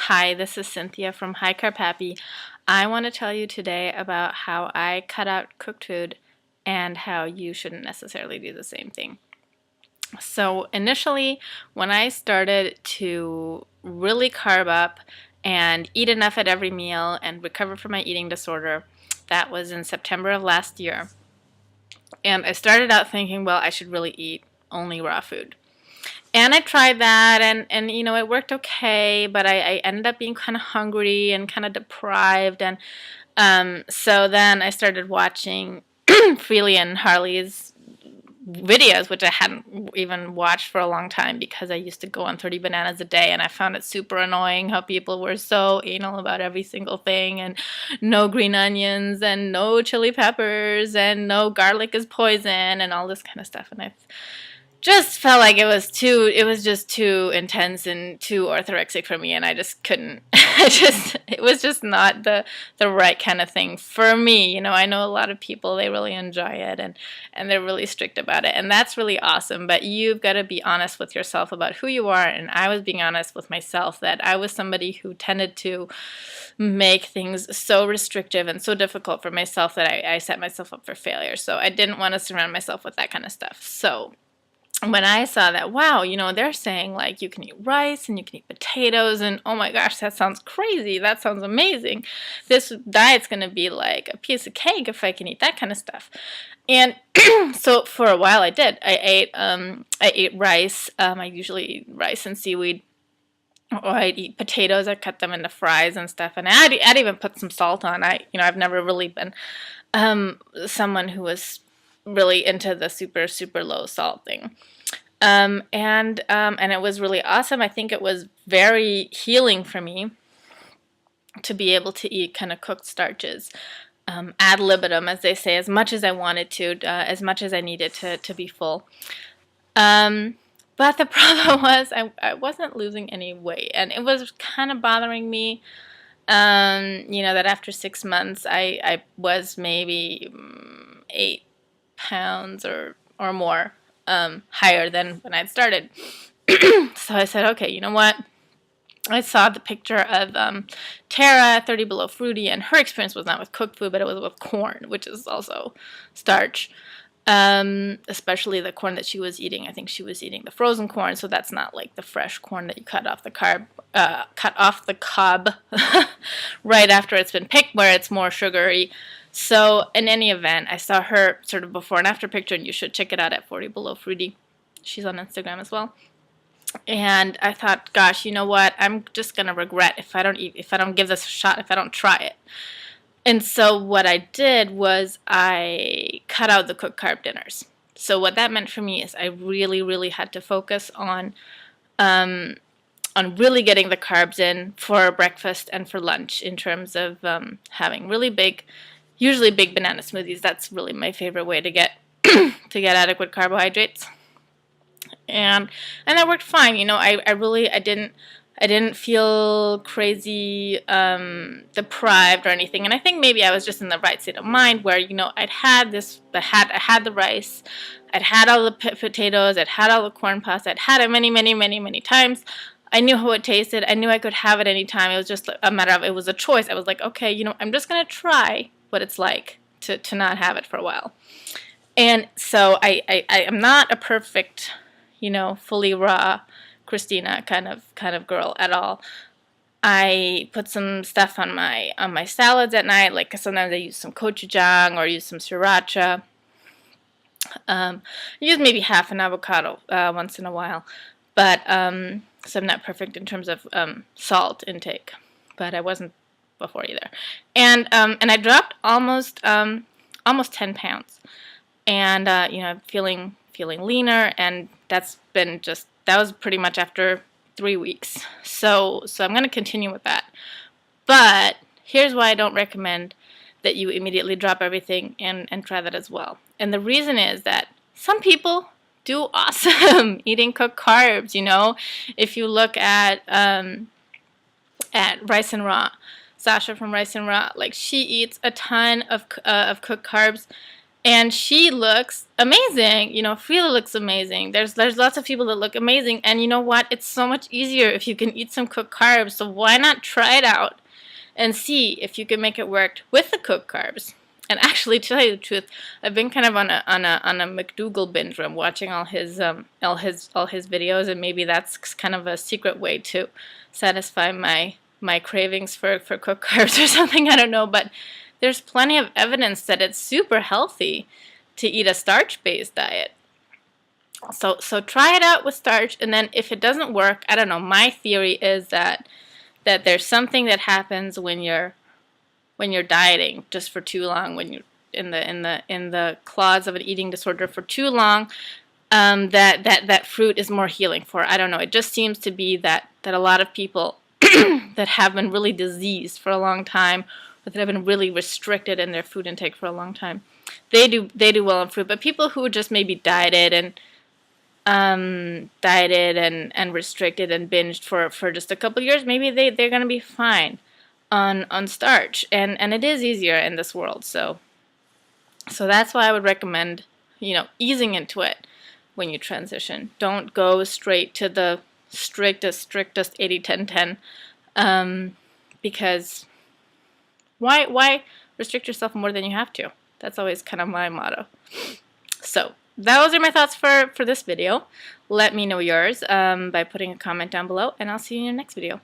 Hi, this is Cynthia from High Carb Happy. I want to tell you today about how I cut out cooked food and how you shouldn't necessarily do the same thing. So, initially, when I started to really carb up and eat enough at every meal and recover from my eating disorder, that was in September of last year. And I started out thinking, well, I should really eat only raw food. And I tried that, and it worked okay, but I ended up being kind of hungry and kind of deprived. And so then I started watching Freely and Harley's videos, which I hadn't even watched for a long time because I used to go on 30 bananas a day, and I found it super annoying how people were so anal about every single thing, and no green onions, and no chili peppers, and no garlic is poison, and all this kind of stuff. And I just felt like it was just too intense and too orthorexic for me, and I just couldn't. It was just not the right kind of thing for me. I know a lot of people, they really enjoy it, and they're really strict about it, and that's really awesome, but you've got to be honest with yourself about who you are. And I was being honest with myself that I was somebody who tended to make things so restrictive and so difficult for myself that I set myself up for failure. So I didn't want to surround myself with that kind of stuff. So when I saw that, wow, they're saying like you can eat rice and you can eat potatoes, and oh my gosh, that sounds crazy. That sounds amazing. This diet's going to be like a piece of cake if I can eat that kind of stuff. And so for a while I did. I ate rice. I usually eat rice and seaweed. Or I'd eat potatoes. I cut them into fries and stuff. And I'd even put some salt on. I've never really been someone who was really into the super, super low salt thing. And it was really awesome. I think it was very healing for me to be able to eat kind of cooked starches ad libitum, as they say, as much as I wanted to, as much as I needed to be full. But the problem was I wasn't losing any weight, and it was kind of bothering me. That after 6 months I was maybe 8 pounds or more higher than when I'd started. So I said, okay, you know what? I saw the picture of Tara, 30 Below Fruity, and her experience was not with cooked food, but it was with corn, which is also starch. Especially the corn that she was eating. I think she was eating the frozen corn, so that's not like the fresh corn that you cut off the cob right after it's been picked, where it's more sugary. So in any event, I saw her sort of before and after picture, and you should check it out at 40 Below Fruity. She's on Instagram as well. And I thought, gosh, you know what? I'm just gonna regret if I don't give this a shot, if I don't try it. And so what I did was I cut out the cooked carb dinners. So what that meant for me is I really, really had to focus on really getting the carbs in for breakfast and for lunch, in terms of having really big, usually big banana smoothies. That's really my favorite way to get to get adequate carbohydrates. And that worked fine. I didn't feel crazy deprived or anything. And I think maybe I was just in the right state of mind where, I had the rice, I'd had all the potatoes, I'd had all the corn pasta, I'd had it many, many, many, many times. I knew how it tasted. I knew I could have it any time. It was just a matter of, it was a choice. I was like, okay, I'm just going to try what it's like to not have it for a while. And so I am not a perfect, fully raw Christina kind of girl at all. I put some stuff on my salads at night. Like sometimes I use some gochujang or use some sriracha. I use maybe half an avocado once in a while, but so I'm not perfect in terms of salt intake, but I wasn't before either. And I dropped almost 10 pounds, and I'm feeling leaner, and that was pretty much after 3 weeks. So I'm going to continue with that. But here's why I don't recommend that you immediately drop everything and try that as well. And the reason is that some people do awesome eating cooked carbs. If you look at Rice and Raw, Sasha from Rice and Raw, like she eats a ton of cooked carbs. And she looks amazing. You know, Frida looks amazing. There's lots of people that look amazing. And you know what? It's so much easier if you can eat some cooked carbs. So why not try it out and see if you can make it work with the cooked carbs? And actually, to tell you the truth, I've been kind of on a McDougall binge where I'm watching all his videos, and maybe that's kind of a secret way to satisfy my cravings for cooked carbs or something. I don't know, but there's plenty of evidence that it's super healthy to eat a starch-based diet. So try it out with starch, and then if it doesn't work, I don't know. My theory is that there's something that happens when you're dieting just for too long, when you're in the claws of an eating disorder for too long, that fruit is more healing for. I don't know. It just seems to be that a lot of people that have been really diseased for a long time, or that have been really restricted in their food intake for a long time, they do well on fruit. But people who just maybe dieted and restricted and binged for just a couple years, maybe they're gonna be fine on starch, and it is easier in this world. So that's why I would recommend, you know, easing into it when you transition. Don't go straight to the strictest 80-10-10, because why restrict yourself more than you have to? That's always kind of my motto. So those are my thoughts for this video. Let me know yours by putting a comment down below, and I'll see you in your next video.